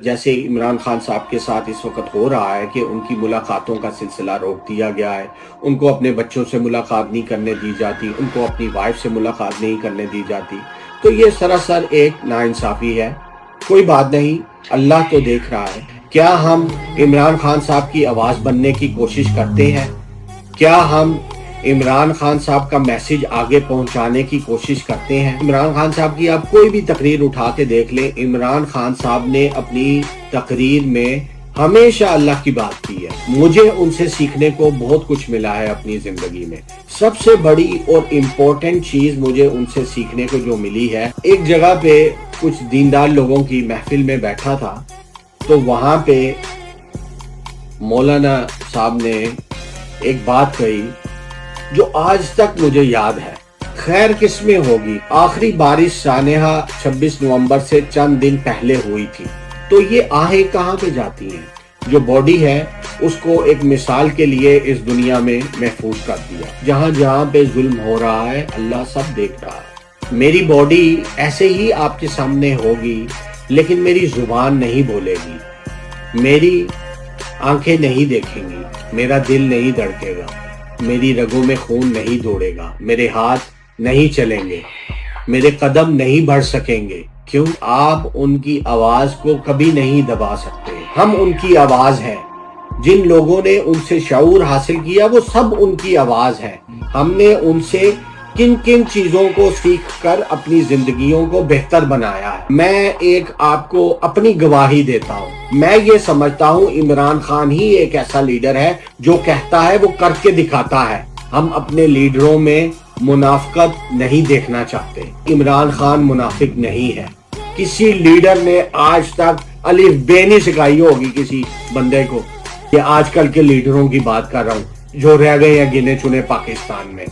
جیسے عمران خان صاحب کے ساتھ اس وقت ہو رہا ہے کہ ان کی ملاقاتوں کا سلسلہ روک دیا گیا ہے، ان کو اپنے بچوں سے ملاقات نہیں کرنے دی جاتی، ان کو اپنی وائف سے ملاقات نہیں کرنے دی جاتی، تو یہ سراسر ایک ناانصافی ہے۔ کوئی بات نہیں، اللہ تو دیکھ رہا ہے۔ کیا ہم عمران خان صاحب کی آواز بننے کی کوشش کرتے ہیں؟ کیا ہم عمران خان صاحب کا میسج آگے پہنچانے کی کوشش کرتے ہیں؟ عمران خان صاحب کی آپ کوئی بھی تقریر اٹھا کے دیکھ لیں، عمران خان صاحب نے اپنی تقریر میں ہمیشہ اللہ کی بات کی ہے۔ مجھے ان سے سیکھنے کو بہت کچھ ملا ہے اپنی زندگی میں۔ سب سے بڑی اور امپورٹنٹ چیز مجھے ان سے سیکھنے کو جو ملی ہے، ایک جگہ پہ کچھ دیندار لوگوں کی محفل میں بیٹھا تھا، تو وہاں پہ مولانا صاحب نے ایک بات کہی جو آج تک مجھے یاد ہے۔ خیر کس میں ہوگی؟ آخری بارش سانحہ 26 نومبر سے چند دن پہلے ہوئی تھی، تو یہ آہیں کہاں پہ جاتی ہیں؟ جو باڈی ہے اس کو ایک مثال کے لیے اس دنیا میں محفوظ کر دیا۔ جہاں جہاں پہ ظلم ہو رہا ہے اللہ سب دیکھ رہا ہے۔ میری باڈی ایسے ہی آپ کے سامنے ہوگی، لیکن میری زبان نہیں بولے گی، میری آنکھیں نہیں دیکھیں گی، میرا دل نہیں دھڑکے گا، میری رگوں میں خون نہیں دوڑے گا، میرے ہاتھ نہیں چلیں گے، میرے قدم نہیں بڑھ سکیں گے۔ کیوں؟ آپ ان کی آواز کو کبھی نہیں دبا سکتے۔ ہم ان کی آواز ہیں۔ جن لوگوں نے ان سے شعور حاصل کیا وہ سب ان کی آواز ہے۔ ہم نے ان سے کن کن چیزوں کو سیکھ کر اپنی زندگیوں کو بہتر بنایا ہے۔ میں ایک آپ کو اپنی گواہی دیتا ہوں۔ میں یہ سمجھتا ہوں عمران خان ہی ایک ایسا لیڈر ہے جو کہتا ہے وہ کر کے دکھاتا ہے۔ ہم اپنے لیڈروں میں منافقت نہیں دیکھنا چاہتے۔ عمران خان منافق نہیں ہے۔ کسی لیڈر نے آج تک الف بے نہیں سکھائی ہوگی کسی بندے کو۔ یہ آج کل کے لیڈروں کی بات کر رہا ہوں جو رہ گئے ہیں گنے چنے پاکستان میں۔